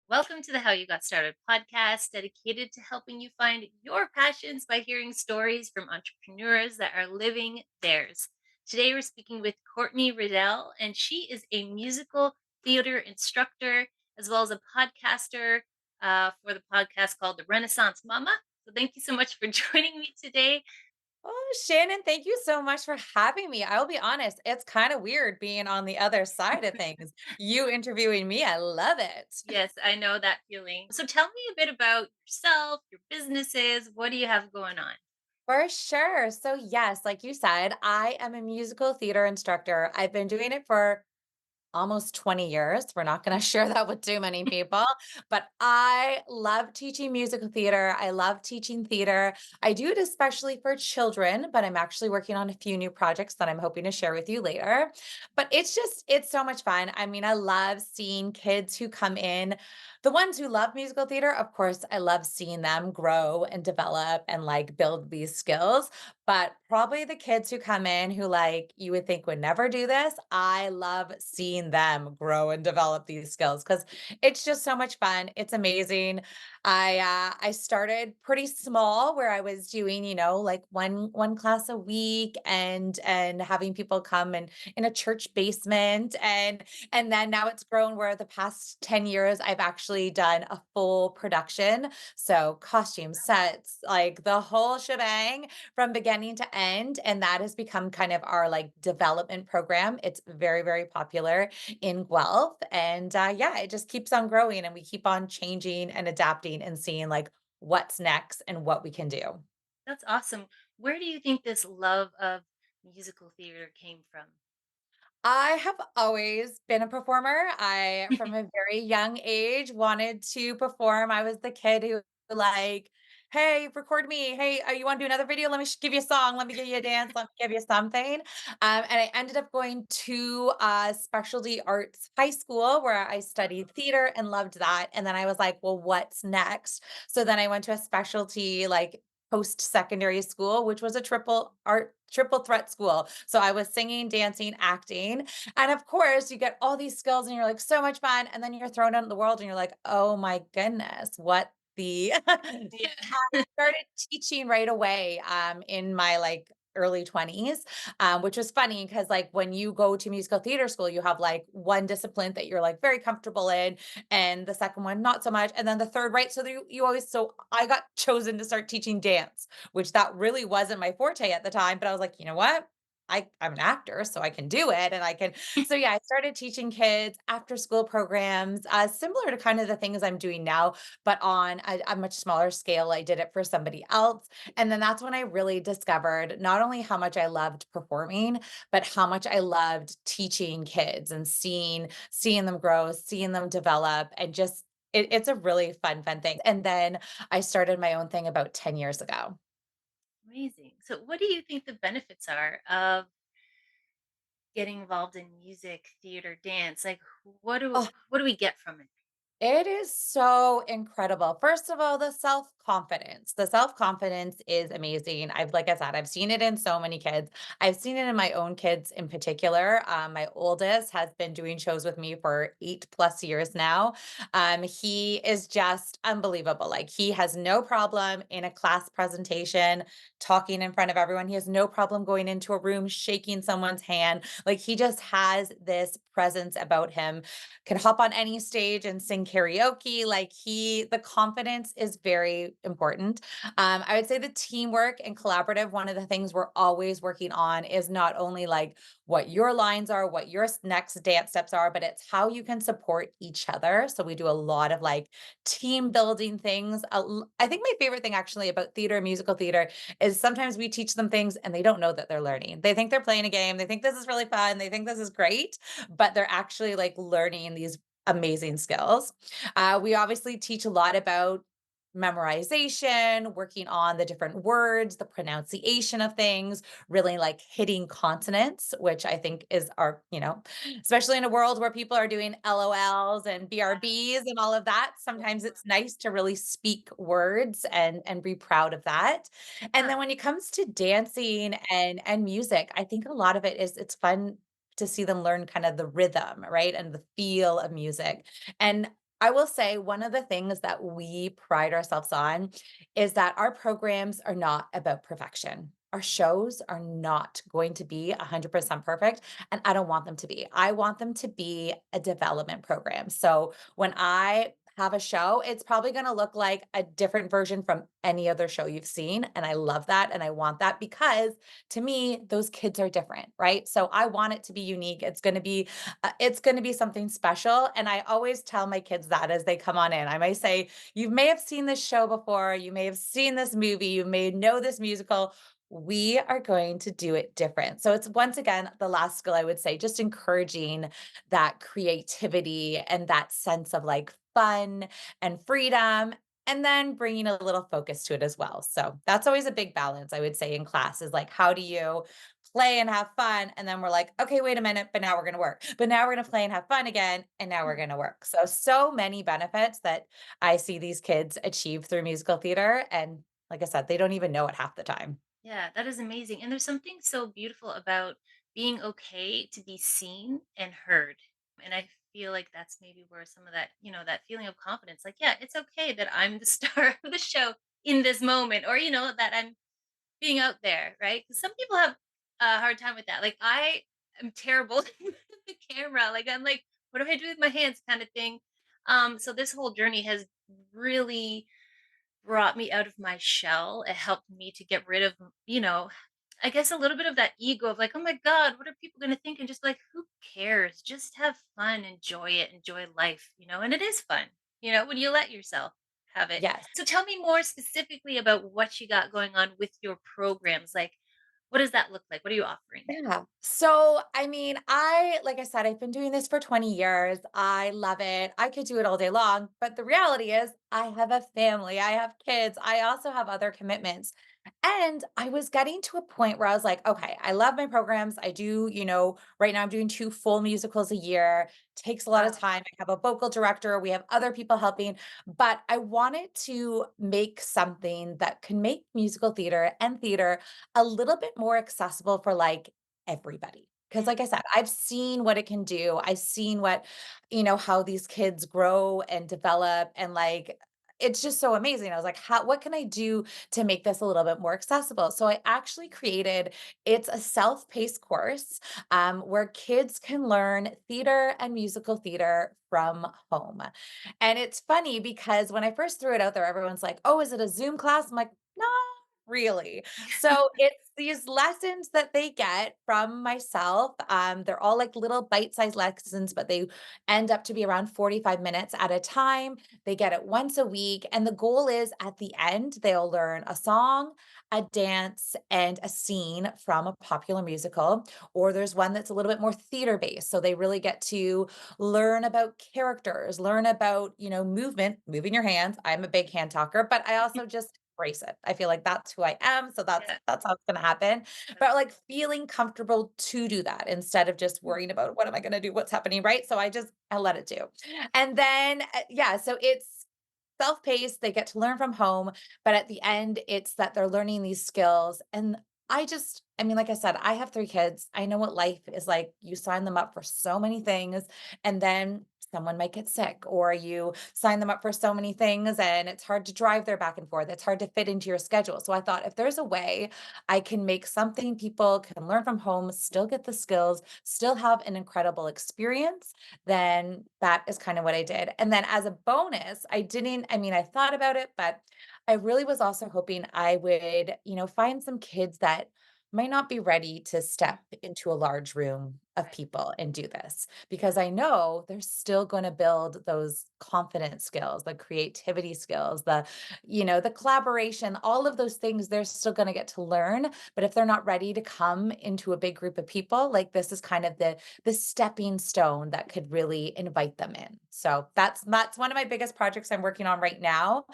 Welcome to the How You Got Started podcast, dedicated to helping you find your passions by hearing stories from entrepreneurs that are living theirs. Today, we're speaking with Courtney Riddell, and she is a musical theater instructor as well as a podcaster for the podcast called The Renaissance Mama. So, thank you so much for joining me today. Oh, Shannon, thank you so much for having me. I'll be honest, it's kind of weird being on the other side of things. You interviewing me, I love it. Yes, I know that feeling. So, tell me a bit about yourself, your businesses. What do you have going on? For sure. So, yes, like you said, I am a musical theater instructor. I've been doing it for almost 20 years. We're not going to share that with too many people, but I love teaching musical theater. I love teaching theater. I do it especially for children, but I'm actually working on a few new projects that I'm hoping to share with you later. But it's so much fun. I mean, I love seeing kids who come in. The ones who love musical theater, of course, I love seeing them grow and develop and like build these skills. But probably the kids who come in who, like, you would think would never do this, I love seeing them grow and develop these skills because it's just so much fun. It's amazing. I started pretty small where I was doing, like one class a week and having people come and in a church basement and then now it's grown where the past 10 years I've actually done a full production. So costume sets, like the whole shebang from beginning to end, and that has become kind of our, like, development program. It's very, very popular in Guelph, and, yeah, it just keeps on growing, and we keep on changing and adapting and seeing, like, what's next and what we can do. That's awesome. Where do you think this love of musical theater came from? I have always been a performer. I, from a very young age, wanted to perform. I was the kid who, like, hey, record me. Hey, you want to do another video? Let me give you a song. Let me give you a dance. Let me give you something. And I ended up going to specialty arts high school where I studied theater and loved that. And then I was like, well, what's next? So then I went to a specialty, like, post secondary school, which was a triple threat school. So I was singing, dancing, acting. And of course, you get all these skills and you're like, so much fun. And then you're thrown out in the world and you're like, oh my goodness, what the I Yeah. started teaching right away in my like early 20s, which was funny because like when you go to musical theater school, you have like one discipline that you're like very comfortable in, and the second one not so much, and then the third, right? So you always, so I got chosen to start teaching dance, which that really wasn't my forte at the time, but I was like, you know what? I'm an actor, so I can do it. And I can, so yeah, I started teaching kids after school programs, similar to kind of the things I'm doing now, but on a much smaller scale. I did it for somebody else. And then that's when I really discovered not only how much I loved performing, but how much I loved teaching kids and seeing them grow, seeing them develop, and just it's a really fun thing. And then I started my own thing about 10 years ago. Amazing. So, what do you think the benefits are of getting involved in music, theater, dance? Like, what do we get from it? It is so incredible. First of all, the self-confidence. The self-confidence is amazing. Like I said, I've seen it in so many kids. I've seen it in my own kids in particular. My oldest has been doing shows with me for 8+ years now. He is just unbelievable. Like he has no problem in a class presentation talking in front of everyone. He has no problem going into a room, shaking someone's hand. Like he just has this presence about him, can hop on any stage and sing karaoke. Like the confidence is very important. I would say the teamwork and collaborative, one of the things we're always working on is not only like what your lines are, what your next dance steps are, but it's how you can support each other. So we do a lot of like team building things. I think my favorite thing actually about theater, musical theater, is sometimes we teach them things and they don't know that they're learning. They think they're playing a game. They think this is really fun. They think this is great, but they're actually like learning these amazing skills. We obviously teach a lot about memorization, working on the different words, the pronunciation of things, really like hitting consonants, which I think is our, especially in a world where people are doing LOLs and BRBs and all of that. Sometimes it's nice to really speak words and be proud of that. And Yeah. then when it comes to dancing and music, I think a lot of it is it's fun to see them learn kind of the rhythm, right? And the feel of music. And I will say one of the things that we pride ourselves on is that our programs are not about perfection. Our shows are not going to be 100% perfect, and I don't want them to be. I want them to be a development program. So when I have a show, it's probably going to look like a different version from any other show you've seen. And I love that. And I want that because to me, those kids are different, right? So I want it to be unique. It's gonna be something special, and I always tell my kids that as they come on in. I might say, "You may have seen this show before, you may have seen this movie, you may know this musical. We are going to do it different." So it's once again, the last skill I would say, just encouraging that creativity and that sense of, like, fun and freedom, and then bringing a little focus to it as well. So that's always a big balance, I would say, in class is, like, how do you play and have fun, and then we're like, "Okay, wait a minute, but now we're gonna work. But now we're gonna play and have fun again, and now we're gonna work." So, so many benefits that I see these kids achieve through musical theater, and like I said, they don't even know it half the time. Yeah, that is amazing. And there's something so beautiful about being okay to be seen and heard. And I feel like that's maybe where some of that, that feeling of confidence, like, yeah, it's okay that I'm the star of the show in this moment, or, that I'm being out there, right? Because some people have a hard time with that. Like, I am terrible with the camera. Like, I'm like, what do I do with my hands kind of thing. So this whole journey has really brought me out of my shell. It helped me to get rid of, I guess a little bit of that ego of like, oh my God, what are people going to think? And just like, who cares? Just have fun, enjoy it, enjoy life, and it is fun, when you let yourself have it. Yes. So tell me more specifically about what you got going on with your programs. Like, what does that look like? What are you offering? Yeah. So, I mean, like I said, I've been doing this for 20 years. I love it. I could do it all day long. But the reality is, I have a family, I have kids, I also have other commitments. And I was getting to a point where I was like, okay, I love my programs. I do, right now I'm doing 2 full musicals a year. Takes a lot of Wow. time. I have a vocal director, we have other people helping, but I wanted to make something that can make musical theater and theater a little bit more accessible for like everybody. Because, Mm, like I said, I've seen what it can do. I've seen how these kids grow and develop. And like, it's just so amazing. I was like, what can I do to make this a little bit more accessible? So I actually created it's a self-paced course where kids can learn theater and musical theater from home. And it's funny because when I first threw it out there, everyone's like, oh, is it a Zoom class? I'm like, no, really. So it's these lessons that they get from myself. They're all like little bite-sized lessons, but they end up to be around 45 minutes at a time. They get it once a week. And the goal is at the end, they'll learn a song, a dance, and a scene from a popular musical. Or there's one that's a little bit more theater based. So they really get to learn about characters, learn about, movement, moving your hands. I'm a big hand talker, but I also just embrace it. I feel like that's who I am, so that's yeah. that's how it's gonna happen. But, like, feeling comfortable to do that instead of just worrying about what am I gonna do, what's happening, right? So I let it do. And then, yeah, so it's self-paced, they get to learn from home, but at the end, it's that they're learning these skills, and I mean, like I said, I have 3 kids. I know what life is like. You sign them up for so many things, and then someone might get sick, or you sign them up for so many things, and it's hard to drive there back and forth. It's hard to fit into your schedule. So I thought if there's a way I can make something people can learn from home, still get the skills, still have an incredible experience, then that is kind of what I did. And then as a bonus, I mean, I thought about it, but I really was also hoping I would, find some kids that might not be ready to step into a large room of Right. people and do this Yeah. because I know they're still going to build those confidence skills, the creativity skills, the collaboration, all of those things they're still going to get to learn. But if they're not ready to come into a big group of people, like this is kind of the stepping stone that could really invite them in. So that's one of my biggest projects I'm working on right now.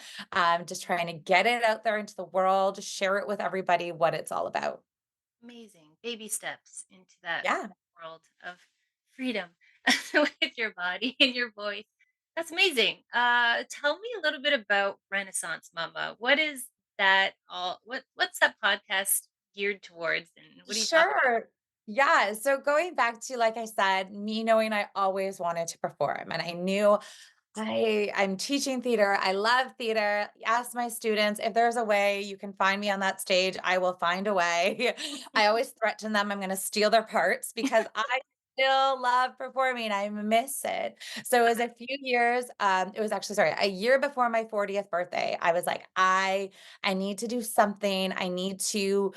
Just trying to get it out there into the world, share it with everybody what it's all about. Amazing. Baby steps into that Yeah. world of freedom with your body and your voice. That's amazing. Tell me a little bit about Renaissance Mama. What is that all what's that podcast geared towards, and what do you talk about? Sure. Yeah. So going back to, like I said, me knowing I always wanted to perform and I knew I'm teaching theater. I love theater. Ask my students if there's a way you can find me on that stage, I will find a way. I always threaten them I'm going to steal their parts because I still love performing. I miss it. So it was a few years. It was actually sorry, a year before my 40th birthday. I was like, I need to do something. I need to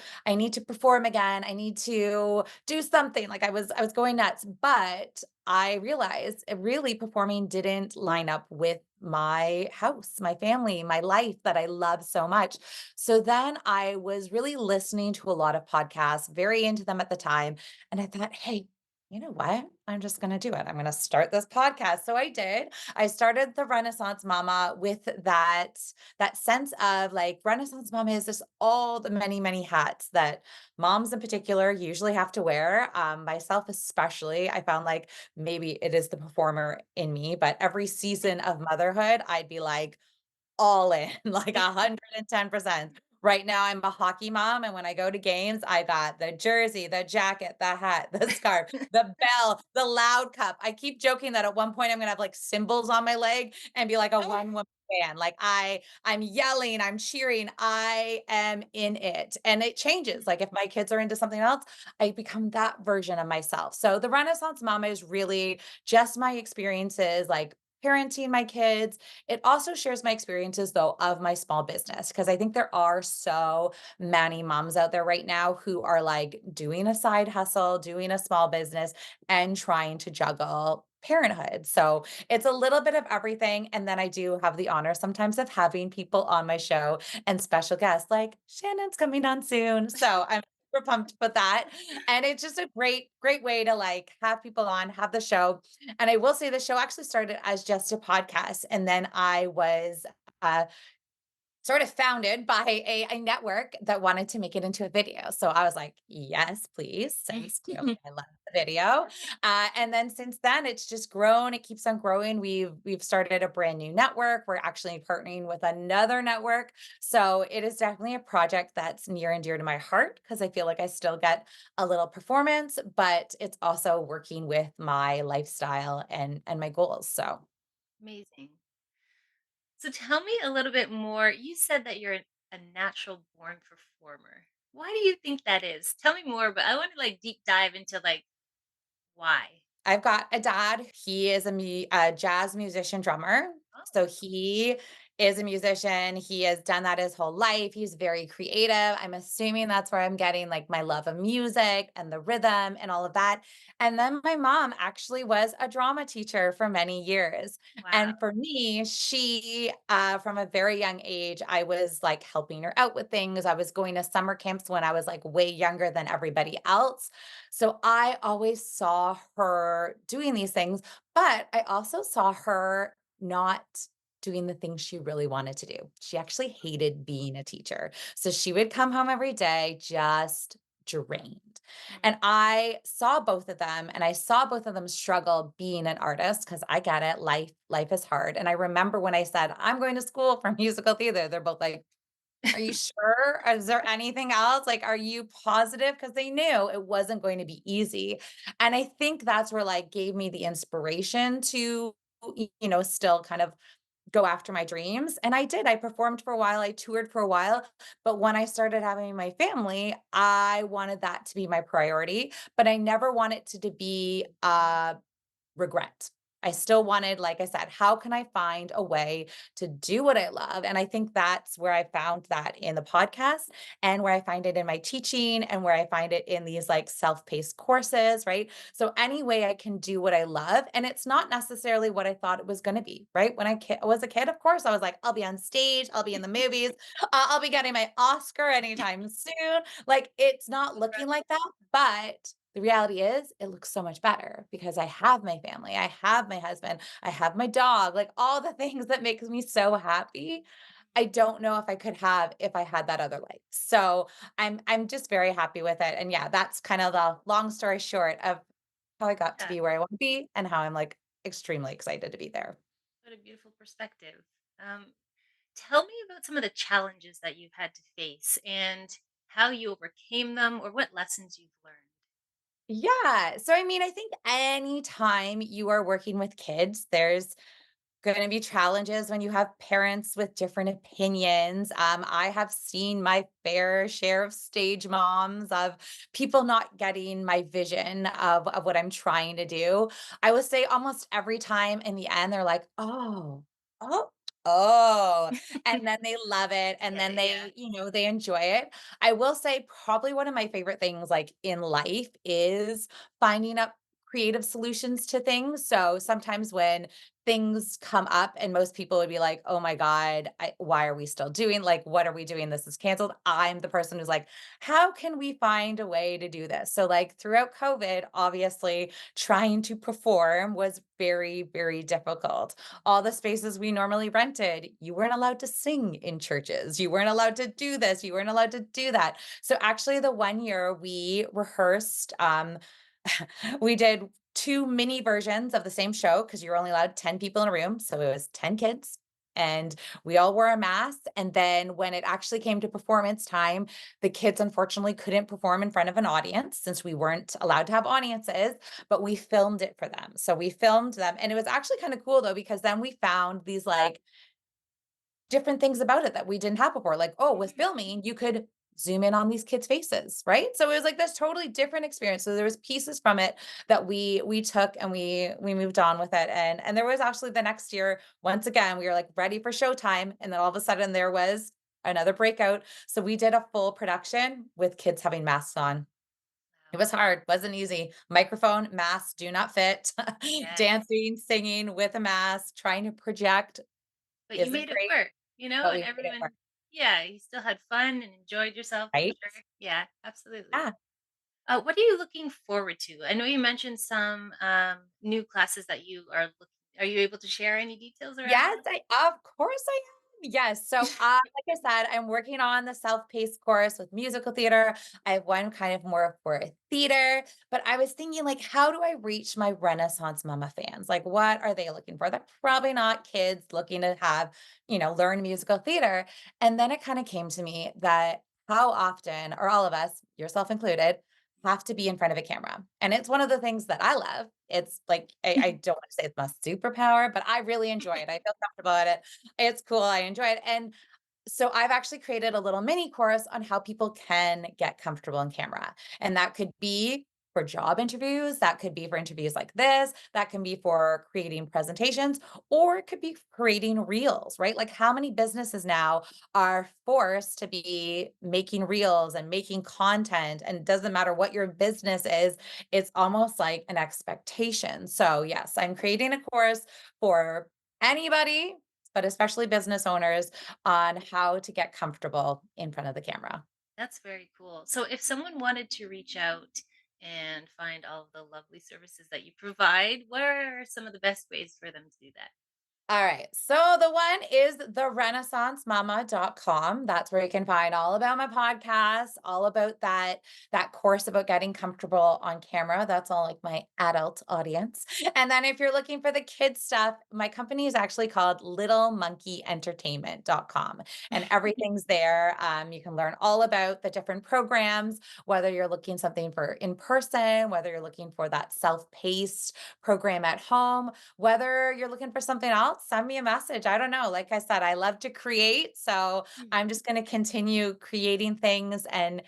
perform again. I need to do something. Like I was going nuts, but I realized really performing didn't line up with my house, my family, my life that I love so much. So then I was really listening to a lot of podcasts, very into them at the time. And I thought, hey, you know what? I'm just going to do it. I'm going to start this podcast. So I did. I started the Renaissance Mama with that sense of like Renaissance Mama is just all the many, many hats that moms in particular usually have to wear. Myself especially, I found like maybe it is the performer in me, but every season of motherhood, I'd be like, all in, like 110%. Right now, I'm a hockey mom, and when I go to games, I got the jersey, the jacket, the hat, the scarf, the bell, the loud cup. I keep joking that at one point I'm gonna have like cymbals on my leg and be like a one woman band. Like I'm yelling, I'm cheering, I am in it. And it changes. Like if my kids are into something else, I become that version of myself. So the Renaissance Mama is really just my experiences, like parenting my kids. It also shares my experiences though of my small business because I think there are so many moms out there right now who are like doing a side hustle, doing a small business and trying to juggle parenthood. So it's a little bit of everything. And then I do have the honor sometimes of having people on my show and special guests like Shannon's coming on soon. So I'm super pumped with that. And it's just a great, great way to like have people on, have the show. And I will say the show actually started as just a podcast, and then I was, uh, sort of founded by a network that wanted to make it into a video. So I was like, "Yes, please," since, I love the video. And then since then, it's just grown, it keeps on growing. We've started a brand new network. We're actually partnering with another network. So it is definitely a project that's near and dear to my heart because I feel like I still get a little performance, but it's also working with my lifestyle and my goals. So Amazing. So tell me a little bit more. You said that you're a natural born performer. Why do you think that is? Tell me more, but I want to like deep dive into like why. I've got a dad. He is a jazz musician drummer. So Oh, he is a musician. He has done that his whole life. He's very creative. I'm assuming that's where I'm getting like my love of music and the rhythm and all of that. And then my mom actually was a drama teacher for many years. wow. And for me, she, from a very young age, I was like helping her out with things. I was going to summer camps when I was like way younger than everybody else. So I always saw her doing these things, but I also saw her not doing the things she really wanted to do. She actually hated being a teacher. So she would come home every day just drained. Mm, And I saw both of them and I saw both of them struggle being an artist because I get it. Life is hard. And I remember when I said, I'm going to school for musical theater, they're both like, are you sure? Is there anything else? Like, are you positive? Because they knew it wasn't going to be easy. And I think that's where like gave me the inspiration to, still kind of go after my dreams. And I did. I performed for a while, I toured for a while. But when I started having my family, I wanted that to be my priority. But I never wanted to be regret. I still wanted, like I said, how can I find a way to do what I love? And I think that's where I found that in the podcast and where I find it in my teaching and where I find it in these like self-paced courses, right? So any way I can do what I love. And it's not necessarily what I thought it was going to be, right? When was a kid, of course, I was like, I'll be on stage, I'll be in the movies, I'll be getting my Oscar anytime soon. Like it's not looking like that, but the reality is, it looks so much better because I have my family, I have my husband, I have my dog, like all the things that makes me so happy. I don't know if I could have if I had that other life. So I'm just very happy with it. And yeah, that's kind of the long story short of how I got to yeah. be where I want to be and how I'm like extremely excited to be there. What a beautiful perspective. Tell me about some of the challenges that you've had to face and how you overcame them or what lessons you've learned. Yeah. So I mean, I think anytime you are working with kids, there's Gonna be challenges when you have parents with different opinions. I have seen my fair share of stage moms, of people not getting my vision of what I'm trying to do. I would say almost every time in the end, they're like, "Oh, oh, oh," and then they love it, and Get then it, yeah. they enjoy it. I will say probably one of my favorite things, like, in life is finding up creative solutions to things. So sometimes when things come up and most people would be like, "Oh my god, why are we still doing like, what are we doing? This is canceled." I'm the person who's like, "How can we find a way to do this?" So, like, throughout COVID, obviously, trying to perform was very, very difficult. All the spaces we normally rented, you weren't allowed to sing in churches. You weren't allowed to do this. You weren't allowed to do that. So, actually, the one year we rehearsed, we did 2 mini versions of the same show because you're only allowed 10 people in a room, so it was 10 kids, and we all wore a mask, and then when it actually came to performance time, the kids unfortunately couldn't perform in front of an audience since we weren't allowed to have audiences, but we filmed it for them. So we filmed them, and it was actually kinda cool though because then we found these, like, different things about it that we didn't have before. Like, oh, with Mhm. filming, you could zoom in on these kids' faces, right? So it was like this totally different experience. So there was pieces from it that we took and we moved on with it. And there was actually the next year, once again, we were like ready for showtime. And then all of a sudden there was another breakout. So we did a full production with kids having masks on. It Wow. was hard, wasn't easy. Microphone, mask, do not fit. Yes. Dancing, singing with a mask, trying to project But you isn't made it great, work, but and we made it work. everyone yeah, you still had fun and enjoyed yourself, I'm Right? sure. Yeah, absolutely. Yeah. What are you looking forward to? I know you mentioned some, new classes that you are looking are you able to share any details around Yes, that? I of course I am. Yes. So, like I said, I'm working on the self-paced course with musical theater. I have one kind of more for theater, but I was thinking like, how do I reach my Renaissance Mama fans? Like, what are they looking for? They're probably not kids looking to have, learn musical theater. And then it kind of came to me that how often, or all of us, yourself included, have to be in front of a camera. And it's one of the things that I love. It's like I don't want to say it's my superpower, but I really enjoy it. I feel comfortable at it. It's cool. I enjoy it. And so I've actually created a little mini course on how people can get comfortable in camera. And that could be for job interviews, that could be for interviews like this, that can be for creating presentations, or it could be creating reels, right? Like how many businesses now are forced to be making reels and making content, and it doesn't matter what your business is, it's almost like an expectation. So, yes, I'm creating a course for anybody, but especially business owners on how to get comfortable in front of the camera. That's very cool. So if someone wanted to reach out and find all of the lovely services that you provide, what are some of the best ways for them to do that? All right. So the one is therenaissancemama.com. That's where you can find all about my podcast, all about that course about getting comfortable on camera. That's all like my adult audience. And then if you're looking for the kids stuff, my company is actually called littlemonkeyentertainment.com. And everything's there. You can learn all about the different programs, whether you're looking something for in person, whether you're looking for that self-paced program at home, whether you're looking for something else, send me a message. I don't know. Like I said, I love to create, so I'm Mhm. just going to continue creating things and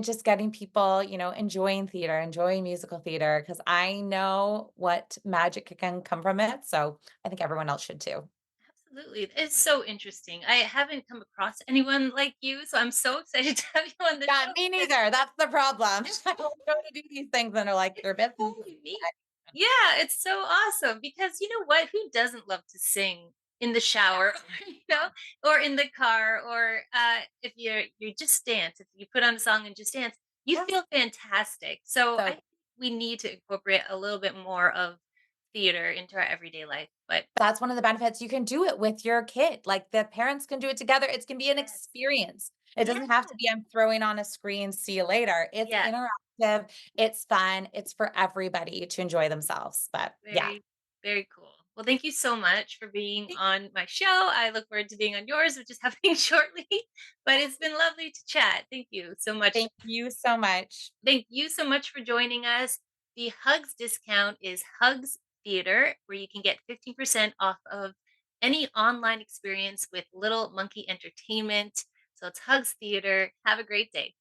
just getting people, enjoying theater, enjoying musical theater because I know what magic can come from it. So I think everyone else should too. Absolutely. It's so interesting. I haven't come across anyone like you, so I'm so excited to have you on the Yeah, show me because neither. That's the problem. I don't go to do these things and they're like, it's they're business. so unique. Yeah, it's so awesome because you know what? Who doesn't love to sing in the shower, or in the car, or if you just dance, if you put on a song and just dance, you Yeah. feel fantastic. So I So think we need to incorporate a little bit more of theater into our everyday life. But that's one of the benefits. You can do it with your kid. Like the parents can do it together. It's can be an yes, experience. It yeah, doesn't have to be I'm throwing on a screen, see you later. It's yeah. interactive, it's fun, it's for everybody to enjoy themselves. But yeah. Very, very cool. Well, thank you so much for being on my show. I look forward to being on yours, which is happening shortly. But it's been lovely to chat. Thank you so much. Thank you so much. Thank you so much for joining us. The Hugs discount is Hugs Theater, where you can get 15% off of any online experience with Little Monkey Entertainment. So it's Hugs Theater. Have a great day.